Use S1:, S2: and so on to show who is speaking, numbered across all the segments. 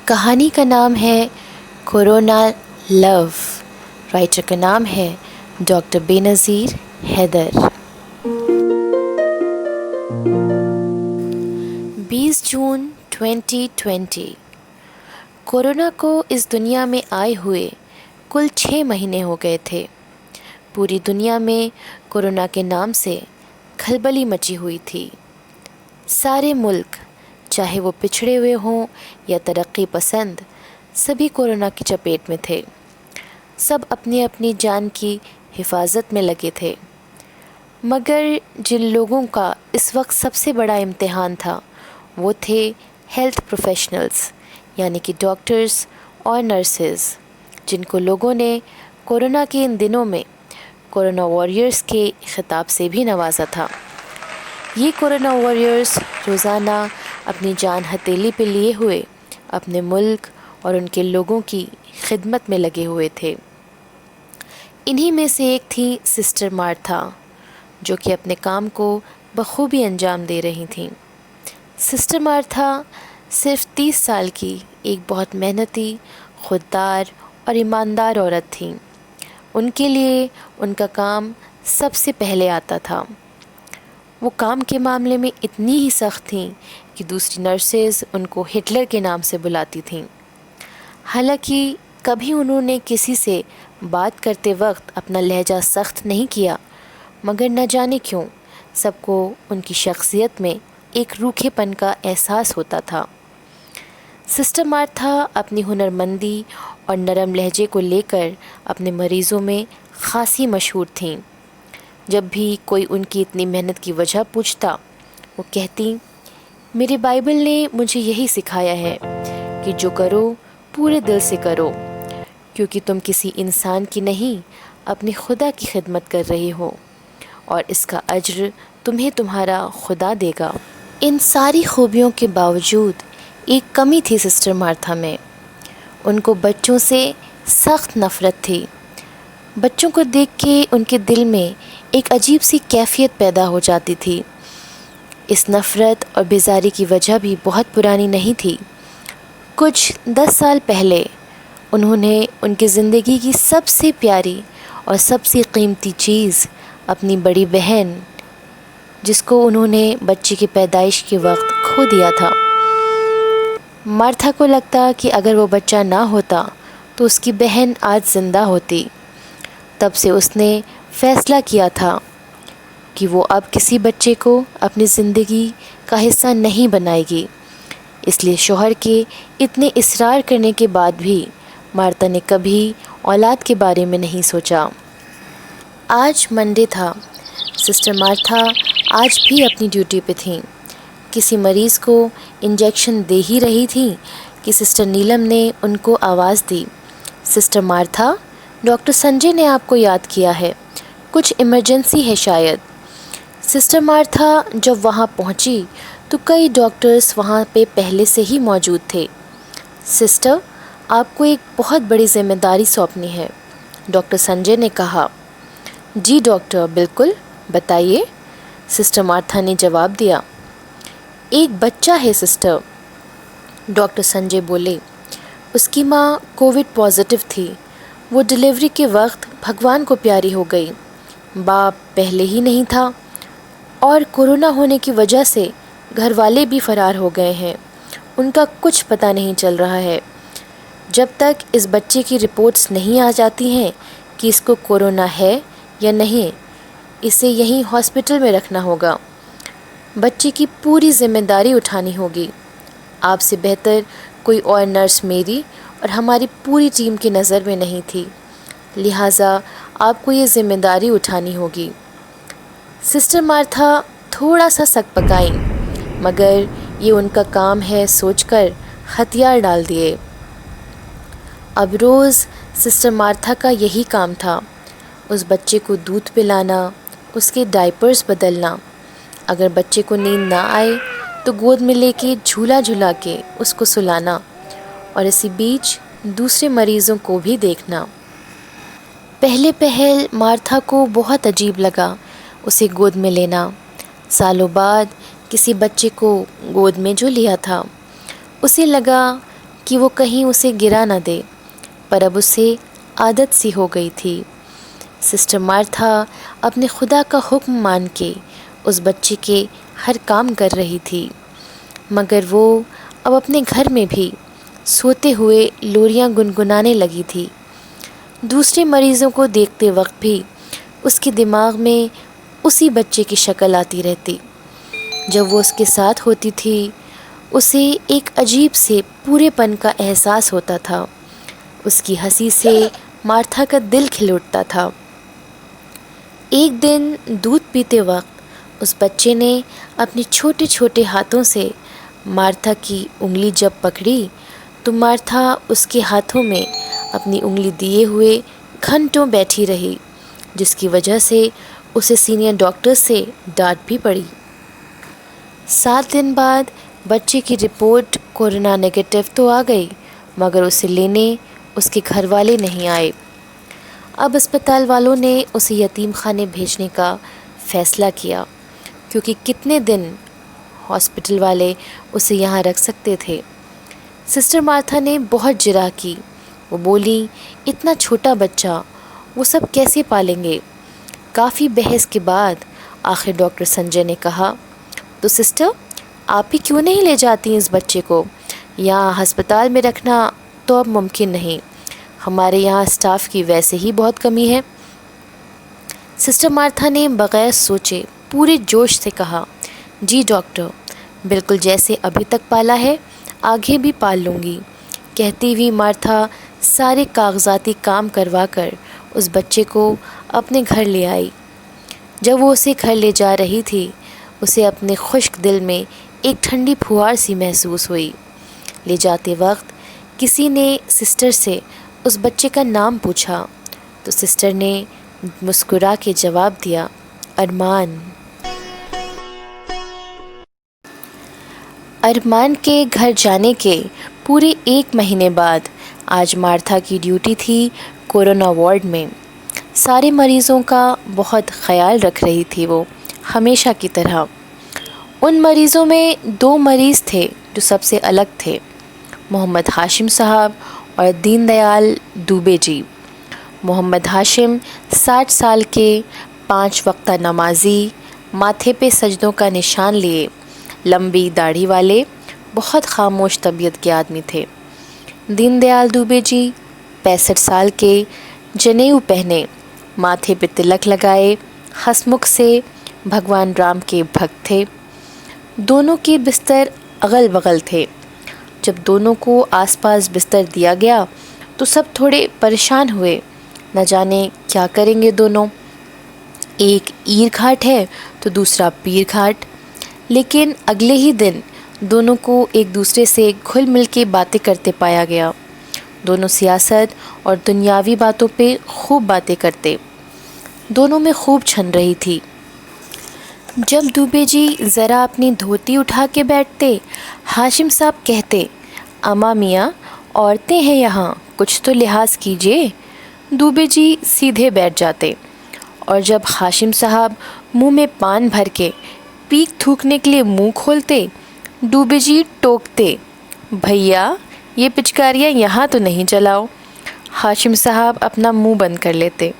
S1: کہانی کا نام ہے کورونا لو، رائٹر کا نام ہے ڈاکٹر بے نظیر حیدر۔ 20 جون 2020 کورونا کو اس دنیا میں آئے ہوئے کل 6 مہینے ہو گئے تھے۔ پوری دنیا میں کورونا کے نام سے کھلبلی مچی ہوئی تھی۔ سارے ملک، چاہے وہ پچھڑے ہوئے ہوں یا ترقی پسند، سبھی کورونا کی چپیٹ میں تھے۔ سب اپنی اپنی جان کی حفاظت میں لگے تھے، مگر جن لوگوں کا اس وقت سب سے بڑا امتحان تھا وہ تھے ہیلتھ پروفیشنلز، یعنی کہ ڈاکٹرز اور نرسز، جن کو لوگوں نے کورونا کے ان دنوں میں کورونا واریئرز کے خطاب سے بھی نوازا تھا۔ یہ کورونا واریئرز روزانہ اپنی جان ہتھیلی پہ لیے ہوئے اپنے ملک اور ان کے لوگوں کی خدمت میں لگے ہوئے تھے۔ انہی میں سے ایک تھی سسٹر مارتھا، جو کہ اپنے کام کو بخوبی انجام دے رہی تھیں۔ سسٹر مارتھا صرف 30 سال کی ایک بہت محنتی، خوددار اور ایماندار عورت تھیں۔ ان کے لیے ان کا کام سب سے پہلے آتا تھا۔ وہ کام کے معاملے میں اتنی ہی سخت تھیں کہ دوسری نرسز ان کو ہٹلر کے نام سے بلاتی تھیں۔ حالانکہ کبھی انہوں نے کسی سے بات کرتے وقت اپنا لہجہ سخت نہیں کیا، مگر نہ جانے کیوں سب کو ان کی شخصیت میں ایک روکھے پن کا احساس ہوتا تھا۔ سسٹر مارتھا اپنی ہنرمندی اور نرم لہجے کو لے کر اپنے مریضوں میں خاصی مشہور تھیں۔ جب بھی کوئی ان کی اتنی محنت کی وجہ پوچھتا، وہ کہتی، میرے بائبل نے مجھے یہی سکھایا ہے کہ جو کرو پورے دل سے کرو، کیونکہ تم کسی انسان کی نہیں اپنے خدا کی خدمت کر رہے ہو، اور اس کا اجر تمہیں تمہارا خدا دے گا۔ ان ساری خوبیوں کے باوجود ایک کمی تھی سسٹر مارتھا میں۔ ان کو بچوں سے سخت نفرت تھی۔ بچوں کو دیکھ کے ان کے دل میں ایک عجیب سی کیفیت پیدا ہو جاتی تھی۔ اس نفرت اور بیزاری کی وجہ بھی بہت پرانی نہیں تھی۔ کچھ 10 سال پہلے انہوں نے ان کی زندگی کی سب سے پیاری اور سب سے قیمتی چیز، اپنی بڑی بہن، جس کو انہوں نے بچے کی پیدائش کے وقت کھو دیا تھا۔ مارتھا کو لگتا کہ اگر وہ بچہ نہ ہوتا تو اس کی بہن آج زندہ ہوتی۔ تب سے اس نے فیصلہ کیا تھا کہ وہ اب کسی بچے کو اپنی زندگی کا حصہ نہیں بنائے گی۔ اس لیے شوہر کے اتنے اصرار کرنے کے بعد بھی مارتھا نے کبھی اولاد کے بارے میں نہیں سوچا۔ آج منڈے تھا۔ سسٹر مارتھا آج بھی اپنی ڈیوٹی پہ تھیں۔ کسی مریض کو انجیکشن دے ہی رہی تھیں کہ سسٹر نیلم نے ان کو آواز دی، سسٹر مارتھا، ڈاکٹر سنجے نے آپ کو یاد کیا ہے، کچھ ایمرجنسی ہے شاید۔ سسٹر مارتھا جب وہاں پہنچی تو کئی ڈاکٹرز وہاں پہ پہلے سے ہی موجود تھے۔ سسٹر، آپ کو ایک بہت بڑی ذمہ داری سونپنی ہے، ڈاکٹر سنجے نے کہا۔ جی ڈاکٹر، بالکل، بتائیے، سسٹر مارتھا نے جواب دیا۔ ایک بچہ ہے سسٹر، ڈاکٹر سنجے بولے۔ اس کی ماں کووڈ پازیٹیو تھی۔ وہ ڈیلیوری کے وقت بھگوان کو پیاری ہو گئی۔ باپ پہلے ہی نہیں تھا، اور کورونا ہونے کی وجہ سے گھر والے بھی فرار ہو گئے ہیں۔ ان کا کچھ پتہ نہیں چل رہا ہے۔ جب تک اس بچے کی رپورٹس نہیں آ جاتی ہیں کہ اس کو کورونا ہے یا نہیں، اسے یہیں ہاسپٹل میں رکھنا ہوگا۔ بچے کی پوری ذمہ داری اٹھانی ہوگی۔ آپ سے بہتر کوئی اور نرس میری اور ہماری پوری ٹیم کی نظر میں نہیں تھی، لہٰذا آپ کو یہ ذمہ داری اٹھانی ہوگی۔ سسٹر مارتھا تھوڑا سا سک پکائیں، مگر یہ ان کا کام ہے سوچ کر ہتھیار ڈال دیے۔ اب روز سسٹر مارتھا کا یہی کام تھا، اس بچے کو دودھ پلانا، اس کے ڈائپرز بدلنا، اگر بچے کو نیند نہ آئے تو گود میں لے کے جھولا جھلا کے اس کو سلانا، اور اسی بیچ دوسرے مریضوں کو بھی دیکھنا۔ پہلے پہل مارتھا کو بہت عجیب لگا اسے گود میں لینا۔ سالوں بعد کسی بچے کو گود میں جو لیا تھا، اسے لگا کہ وہ کہیں اسے گرا نہ دے، پر اب اسے عادت سی ہو گئی تھی۔ سسٹر مارتھا اپنے خدا کا حکم مان کے اس بچے کے ہر کام کر رہی تھی، مگر وہ اب اپنے گھر میں بھی سوتے ہوئے لوریاں گنگنانے لگی تھی۔ دوسرے مریضوں کو دیکھتے وقت بھی اس کے دماغ میں اسی بچے کی شکل آتی رہتی۔ جب وہ اس کے ساتھ ہوتی تھی اسے ایک عجیب سے پورے پن کا احساس ہوتا تھا۔ اس کی ہنسی سے مارتھا کا دل کھل اٹھتا تھا۔ ایک دن دودھ پیتے وقت اس بچے نے اپنے چھوٹے چھوٹے ہاتھوں سے مارتھا کی انگلی جب پکڑی تو مارتھا اس کے ہاتھوں میں اپنی انگلی دیے ہوئے گھنٹوں بیٹھی رہی، جس کی وجہ سے اسے سینئر ڈاکٹر سے ڈانٹ بھی پڑی۔ 7 دن بعد بچے کی رپورٹ کورونا نیگیٹو تو آ گئی، مگر اسے لینے اس کے گھر والے نہیں آئے۔ اب اسپتال والوں نے اسے یتیم خانے بھیجنے کا فیصلہ کیا، کیونکہ کتنے دن ہاسپٹل والے اسے یہاں رکھ سکتے تھے۔ سسٹر مارتھا نے بہت جرح کی۔ وہ بولی، اتنا چھوٹا بچہ وہ سب کیسے پالیں گے؟ کافی بحث کے بعد آخر ڈاکٹر سنجے نے کہا، تو سسٹر آپ ہی کیوں نہیں لے جاتی اس بچے کو؟ یہاں ہسپتال میں رکھنا تو اب ممکن نہیں، ہمارے یہاں اسٹاف کی ویسے ہی بہت کمی ہے۔ سسٹر مارتھا نے بغیر سوچے پورے جوش سے کہا، جی ڈاکٹر، بالکل جیسے ابھی تک پالا ہے آگے بھی پال لوں گی۔ کہتی ہوئی مارتھا سارے کاغذاتی کام کروا کر اس بچے کو اپنے گھر لے آئی۔ جب وہ اسے گھر لے جا رہی تھی اسے اپنے خشک دل میں ایک ٹھنڈی پھوار سی محسوس ہوئی۔ لے جاتے وقت کسی نے سسٹر سے اس بچے کا نام پوچھا تو سسٹر نے مسکرا کے جواب دیا، ارمان۔ ارمان کے گھر جانے کے پورے 1 مہینے بعد آج مارتھا کی ڈیوٹی تھی کورونا وارڈ میں۔ سارے مریضوں کا بہت خیال رکھ رہی تھی وہ، ہمیشہ کی طرح۔ ان مریضوں میں 2 مریض تھے جو سب سے الگ تھے، محمد ہاشم صاحب اور دین دیال دوبے جی۔ محمد ہاشم 60 سال کے 5 وقتہ نمازی، ماتھے پہ سجدوں کا نشان لیے، لمبی داڑھی والے، بہت خاموش طبیعت کے آدمی تھے۔ دین دیال دوبے جی 65 سال کے، جنیو پہنے، ماتھے پہ تلک لگائے، ہسمکھ سے بھگوان رام کے بھکت تھے۔ دونوں کے بستر اغل بغل تھے۔ جب دونوں کو آس پاس بستر دیا گیا تو سب تھوڑے پریشان ہوئے، نہ جانے کیا کریں گے دونوں۔ ایک عیر گھاٹ ہے تو دوسرا پیر گھاٹ۔ لیکن اگلے ہی دن دونوں کو ایک دوسرے سے گھل مل کے باتیں کرتے پایا گیا۔ دونوں سیاست اور دنیاوی باتوں پہ خوب باتیں کرتے۔ دونوں میں خوب چھن رہی تھی۔ جب دوبے جی ذرا اپنی دھوتی اٹھا کے بیٹھتے، ہاشم صاحب کہتے، اماں میاں عورتیں ہیں یہاں، کچھ تو لحاظ کیجیے۔ دوبے جی سیدھے بیٹھ جاتے، اور جب ہاشم صاحب منہ میں پان بھر کے پیک تھوکنے کے لیے منہ کھولتے، دوبے جی ٹوکتے، بھیا یہ پچکاریاں یہاں تو نہیں چلاؤ۔ ہاشم صاحب اپنا منہ بند کر لیتے۔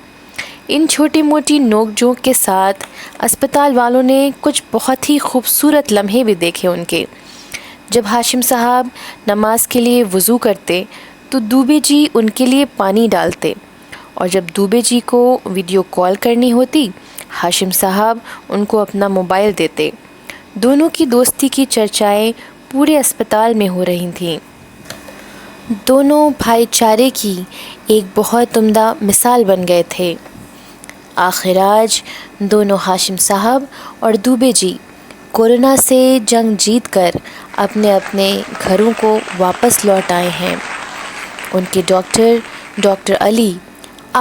S1: ان چھوٹی موٹی نوک جھونک کے ساتھ اسپتال والوں نے کچھ بہت ہی خوبصورت لمحے بھی دیکھے ان کے۔ جب ہاشم صاحب نماز کے لیے وضو کرتے تو دوبے جی ان کے لیے پانی ڈالتے، اور جب دوبے جی کو ویڈیو کال کرنی ہوتی ہاشم صاحب ان کو اپنا موبائل دیتے۔ دونوں کی دوستی کی چرچائیں پورے اسپتال میں ہو رہی تھیں۔ دونوں بھائی چارے کی ایک بہت عمدہ مثال بن گئے تھے۔ آخر آج دونوں ہاشم صاحب اور دوبے جی کورونا سے جنگ جیت کر اپنے اپنے گھروں کو واپس لوٹ آئے ہیں۔ ان کے ڈاکٹر علی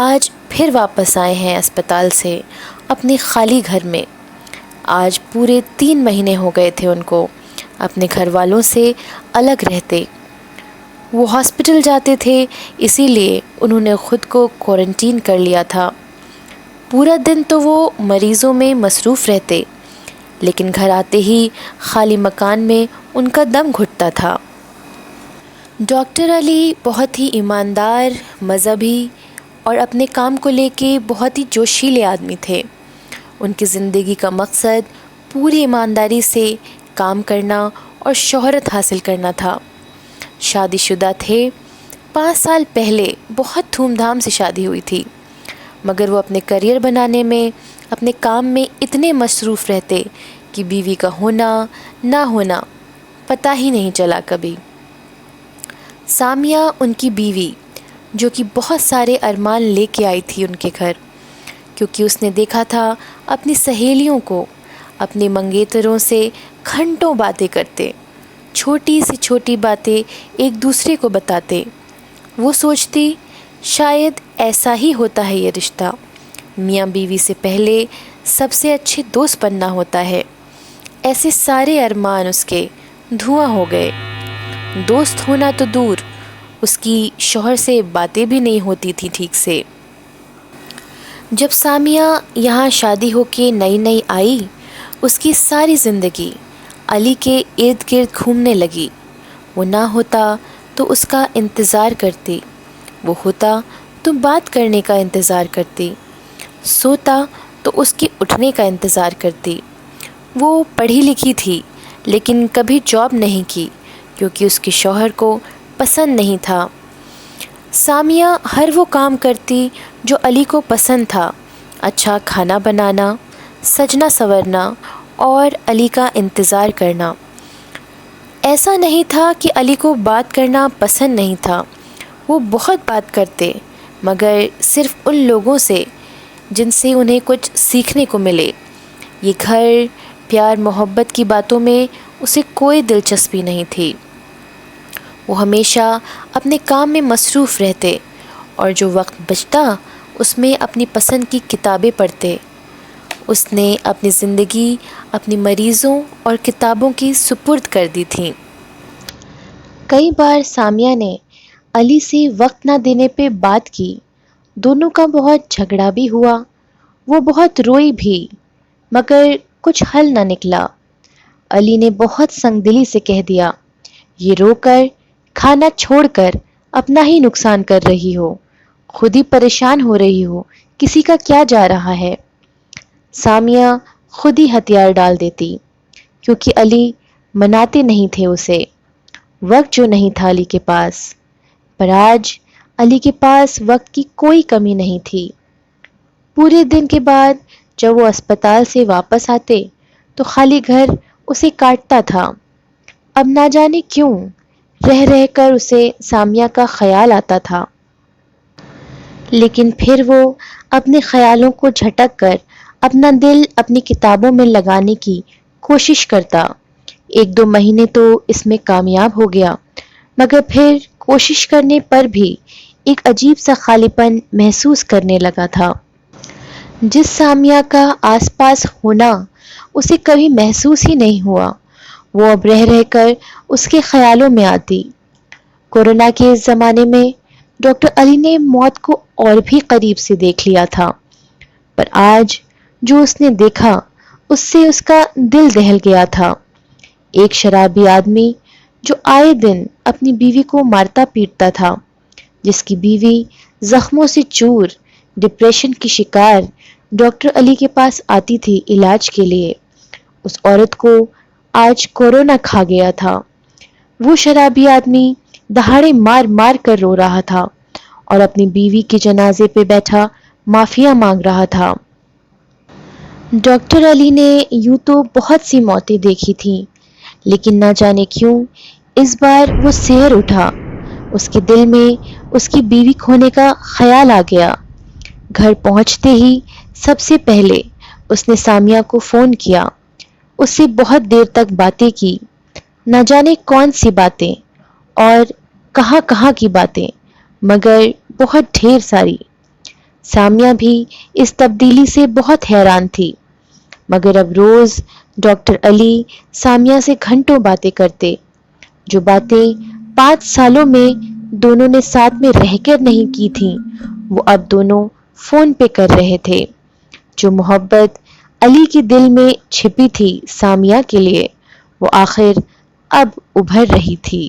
S1: آج پھر واپس آئے ہیں اسپتال سے اپنے خالی گھر میں۔ آج پورے 3 مہینے ہو گئے تھے ان کو اپنے گھر والوں سے الگ رہتے۔ وہ ہاسپٹل جاتے تھے، اسی لیے انہوں نے خود کو کوارنٹین کر لیا تھا۔ پورا دن تو وہ مریضوں میں مصروف رہتے، لیکن گھر آتے ہی خالی مکان میں ان کا دم گھٹتا تھا۔ ڈاکٹر علی بہت ہی ایماندار، مذہبی اور اپنے کام کو لے کے بہت ہی جوشیلے آدمی تھے۔ ان کی زندگی کا مقصد پوری ایمانداری سے کام کرنا اور شہرت حاصل کرنا تھا۔ شادی شدہ تھے، 5 سال پہلے بہت دھوم دھام سے شادی ہوئی تھی، مگر وہ اپنے کریئر بنانے میں، اپنے کام میں اتنے مصروف رہتے کہ بیوی کا ہونا نہ ہونا پتہ ہی نہیں چلا کبھی۔ سامیہ ان کی بیوی، جو کہ بہت سارے ارمان لے کے آئی تھی ان کے گھر، کیونکہ اس نے دیکھا تھا اپنی سہیلیوں کو اپنے منگیتروں سے گھنٹوں باتیں کرتے، چھوٹی سے چھوٹی باتیں ایک دوسرے کو بتاتے۔ وہ سوچتی شاید ایسا ہی ہوتا ہے یہ رشتہ، میاں بیوی سے پہلے سب سے اچھے دوست بننا ہوتا ہے۔ ایسے سارے ارمان اس کے دھواں ہو گئے۔ دوست ہونا تو دور، اس کی شوہر سے باتیں بھی نہیں ہوتی تھی ٹھیک سے۔ جب سامیہ یہاں شادی ہو کے نئی نئی آئی، اس کی ساری زندگی علی کے ارد گرد گھومنے لگی۔ وہ نہ ہوتا تو اس کا انتظار کرتی، وہ ہوتا تو بات کرنے کا انتظار کرتی، سوتا تو اس کے اٹھنے کا انتظار کرتی۔ وہ پڑھی لکھی تھی لیکن کبھی جاب نہیں کی کیونکہ اس کے شوہر کو پسند نہیں تھا۔ سامیہ ہر وہ کام کرتی جو علی کو پسند تھا، اچھا کھانا بنانا، سجنا سنورنا اور علی کا انتظار کرنا۔ ایسا نہیں تھا کہ علی کو بات کرنا پسند نہیں تھا، وہ بہت بات کرتے، مگر صرف ان لوگوں سے جن سے انہیں کچھ سیکھنے کو ملے۔ یہ گھر، پیار محبت کی باتوں میں اسے کوئی دلچسپی نہیں تھی۔ وہ ہمیشہ اپنے کام میں مصروف رہتے اور جو وقت بچتا اس میں اپنی پسند کی کتابیں پڑھتے۔ اس نے اپنی زندگی اپنی مریضوں اور کتابوں کی سپرد کر دی تھی۔ کئی بار سامیہ نے علی سے وقت نہ دینے پہ بات کی، دونوں کا بہت جھگڑا بھی ہوا، وہ بہت روئی بھی، مگر کچھ حل نہ نکلا۔ علی نے بہت سنگ دلی سے کہہ دیا، یہ رو کر، کھانا چھوڑ کر اپنا ہی نقصان کر رہی ہو، خود ہی پریشان ہو رہی ہو، کسی کا کیا جا رہا ہے۔ سامیہ خود ہی ہتھیار ڈال دیتی، کیونکہ علی مناتے نہیں تھے اسے، وقت جو نہیں تھا علی کے پاس۔ پر آج علی کے پاس وقت کی کوئی کمی نہیں تھی۔ پورے دن کے بعد جب وہ اسپتال سے واپس آتے تو خالی گھر اسے کاٹتا تھا۔ اب نہ جانے کیوں رہ رہ کر اسے سامیہ کا خیال آتا تھا، لیکن پھر وہ اپنے خیالوں کو جھٹک کر اپنا دل اپنی کتابوں میں لگانے کی کوشش کرتا۔ 1-2 مہینے تو اس میں کامیاب ہو گیا، مگر پھر کوشش کرنے پر بھی ایک عجیب سا خالی پن محسوس کرنے لگا تھا، جس سامیہ کا آس پاس ہونا اسے کبھی محسوس ہی نہیں ہوا، وہ اب رہ رہ کر اس کے خیالوں میں آتی۔ کورونا کے اس زمانے میں ڈاکٹر علی نے موت کو اور بھی قریب سے دیکھ لیا تھا، پر آج جو اس نے دیکھا اس سے اس کا دل دہل گیا تھا۔ ایک شرابی آدمی جو آئے دن اپنی بیوی کو مارتا پیٹتا تھا، جس کی بیوی زخموں سے چور، ڈپریشن کی شکار، ڈاکٹر علی کے پاس آتی تھی علاج کے لیے، اس عورت کو آج کورونا کھا گیا تھا۔ وہ شرابی آدمی دہاڑے مار مار کر رو رہا تھا اور اپنی بیوی کے جنازے پہ بیٹھا معافیا مانگ رہا تھا۔ ڈاکٹر علی نے یوں تو بہت سی موتیں دیکھی تھیں، لیکن نہ جانے کیوں اس بار وہ سحر اٹھا، اس کے دل میں اس کی بیوی کھونے کا خیال آ گیا۔ گھر پہنچتے ہی سب سے پہلے اس نے سامیہ کو فون کیا، اس سے بہت دیر تک باتیں کی، نہ جانے کون سی باتیں اور کہاں کہاں کی باتیں، مگر بہت ڈھیر ساری۔ سامیہ بھی اس تبدیلی سے بہت حیران تھی، مگر اب روز ڈاکٹر علی سامیہ سے گھنٹوں باتیں کرتے، جو باتیں 5 سالوں میں دونوں نے ساتھ میں رہ کر نہیں کی تھیں، وہ اب دونوں فون پہ کر رہے تھے۔ جو محبت علی کے دل میں چھپی تھی سامیہ کے لیے، وہ آخر اب ابھر رہی تھی۔